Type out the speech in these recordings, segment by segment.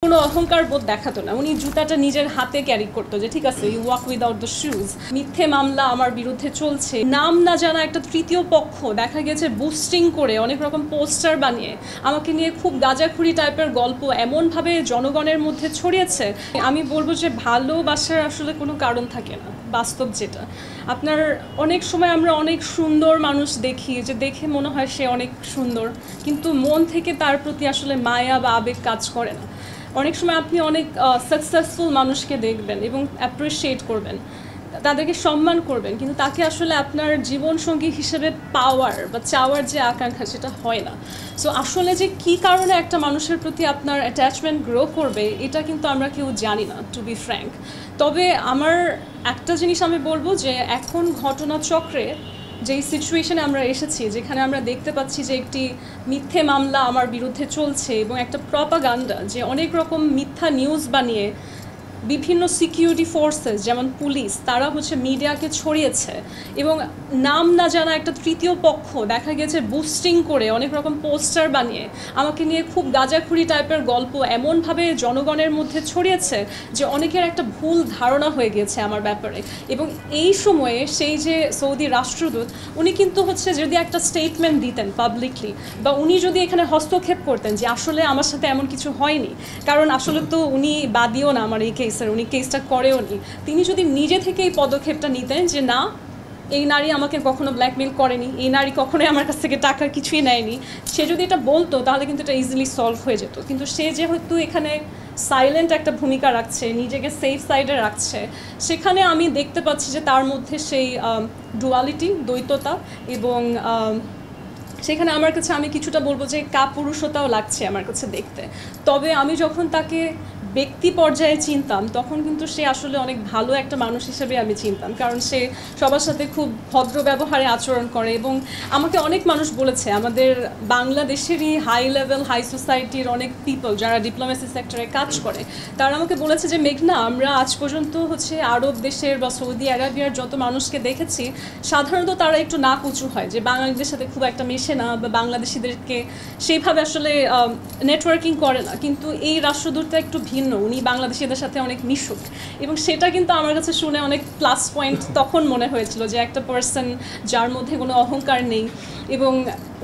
কোনো অহংকার বোধ দেখাতো না। উনি জুতাটা নিজের হাতে ক্যারি করতো যে ঠিক আছে, you walk without the shoes. মিথ্যে মামলা আমার বিরুদ্ধে চলছে, নাম না জানা একটা তৃতীয় পক্ষ দেখা গেছে বুস্টিং করে অনেক রকম পোস্টার বানিয়ে আমাকে নিয়ে খুব গাঁজাখুরি টাইপের গল্প এমনভাবে জনগণের মধ্যে ছড়িয়েছে। আমি বলবো যে ভালোবাসার আসলে কোনো কারণ থাকে না, বাস্তব যেটা। আপনার অনেক সময় আমরা অনেক সুন্দর মানুষ দেখি, যে দেখে মনে হয় সে অনেক সুন্দর, কিন্তু মন থেকে তার প্রতি আসলে মায়া বা আবেগ কাজ করে না। অনেক সময় আপনি অনেক সাকসেসফুল মানুষকে দেখবেন এবং অ্যাপ্রিসিয়েট করবেন, তাদেরকে সম্মান করবেন, কিন্তু তাকে আসলে আপনার জীবনসঙ্গী হিসেবে পাওয়ার বা চাওয়ার যে আকাঙ্ক্ষা সেটা হয় না। সো আসলে যে কী কারণে একটা মানুষের প্রতি আপনার অ্যাটাচমেন্ট গ্রো করবে এটা কিন্তু আমরা কেউ জানি না, টু বি ফ্র্যাঙ্ক। তবে আমার একটা জিনিস আমি বলবো যে এখন ঘটনাচক্রে যেই সিচুয়েশনে আমরা এসেছি, যেখানে আমরা দেখতে পাচ্ছি যে একটি মিথ্যে মামলা আমার বিরুদ্ধে চলছে এবং একটা প্রপাগান্ডা যে অনেক রকম মিথ্যা নিউজ বানিয়ে বিভিন্ন সিকিউরিটি ফোর্সেস যেমন পুলিশ তারা মিডিয়াকে ছড়িয়েছে এবং নাম না জানা একটা তৃতীয় পক্ষ দেখা গেছে বুস্টিং করে অনেক রকম পোস্টার বানিয়ে আমাকে নিয়ে খুব গাঁজাখুরি টাইপের গল্প এমনভাবে জনগণের মধ্যে ছড়িয়েছে যে অনেকের একটা ভুল ধারণা হয়ে গেছে আমার ব্যাপারে। এবং এই সময়ে সেই যে সৌদি রাষ্ট্রদূত উনি কিন্তু যদি একটা স্টেটমেন্ট দিতেন পাবলিকলি, বা উনি যদি এখানে হস্তক্ষেপ করতেন যে আসলে আমার সাথে এমন কিছু হয়নি, কারণ আসলে তো উনি বাদীও না আমার এই কেসের, উনি কেসটা করেও নি, তিনি যদি নিজে থেকে এই পদক্ষেপটা নিতেন যে না, এই নারী আমাকে কখনো ব্ল্যাকমেল করেনি, এই নারী কখনোই আমার কাছ থেকে টাকা কিছুই নেয়নি, সে যদি এটা বলতো তাহলে কিন্তু এটা ইজিলি সলভ হয়ে যেত। কিন্তু সে যেহেতু এখানে সাইলেন্ট একটা ভূমিকা রাখছে, নিজেকে সেফ সাইডে রাখছে, সেখানে আমি দেখতে পাচ্ছি যে তার মধ্যে সেই ডুয়ালিটি, দ্বৈততা, এবং সেখানে আমার কাছে আমি কিছুটা বলবো যে কাপুরুষতাও লাগছে আমার কাছে দেখতে। তবে আমি যখন তাকে ব্যক্তি পর্যায়ে চিনতাম তখন কিন্তু সে আসলে অনেক ভালো একটা মানুষ হিসেবে আমি চিনতাম, কারণ সে সবার সাথে খুব ভদ্র ব্যবহারে আচরণ করে। এবং আমাকে অনেক মানুষ বলেছে, আমাদের বাংলাদেশেরই হাই লেভেল হাই সোসাইটির অনেক পিপল যারা ডিপ্লোমেসি সেক্টরে কাজ করে, তারা আমাকে বলেছে যে মেঘনা, আমরা আজ পর্যন্ত আরব দেশের বা সৌদি আরবিয়ার যত মানুষকে দেখেছি সাধারণত তারা একটু নাক উঁচু হয়, যে বাঙালিদের সাথে খুব একটা মেশে না বা বাংলাদেশিদেরকে সেইভাবে আসলে নেটওয়ার্কিং করে না। কিন্তু এই রাষ্ট্রদূতটা একটু ভিন্ন, উনি বাংলাদেশিদের সাথে অনেক মিশুক, এবং সেটা কিন্তু আমার কাছে শুনে অনেক প্লাস পয়েন্ট তখন মনে হয়েছিল যে একটা পার্সন যার মধ্যে কোনো অহংকার নেই। এবং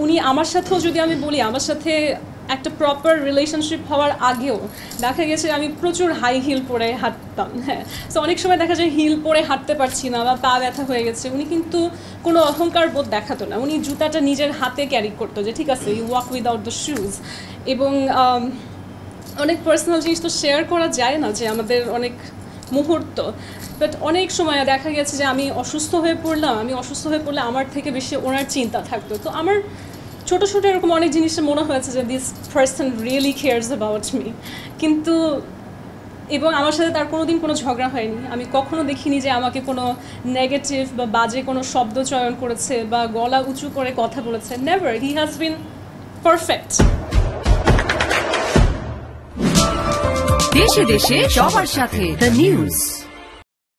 উনি আমার সাথেও যদি আমি বলি, আমার সাথে একটা প্রপার রিলেশনশিপ হওয়ার আগেও দেখা গেছে আমি প্রচুর হাই হিল পরে হাঁটতাম। হ্যাঁ, সো অনেক সময় দেখা যায় হিল পরে হাঁটতে পারছি না বা পা ব্যথা হয়ে গেছে, উনি কিন্তু কোনো অহংকার বোধ দেখাতো না। উনি জুতাটা নিজের হাতে ক্যারি করতো যে ঠিক আছে, you walk without the shoes. এবং অনেক পার্সোনাল জিনিস তো শেয়ার করা যায় না, যে আমাদের অনেক মুহূর্ত, বাট অনেক সময় দেখা গেছে যে আমি অসুস্থ হয়ে পড়লে আমার থেকে বেশি ওনার চিন্তা থাকতো। তো আমার ছোটো ছোটো এরকম অনেক জিনিসটা মনে হয়েছে যে this person really cares about me. কিন্তু এবং আমার সাথে তার কোনোদিন কোনো ঝগড়া হয়নি, আমি কখনো দেখিনি যে আমাকে কোনো নেগেটিভ বা বাজে কোনো শব্দ চয়ন করেছে বা গলা উঁচু করে কথা বলেছে। Never, he has been perfect. দেশে দেশে সবার সাথে দ্য নিউজ।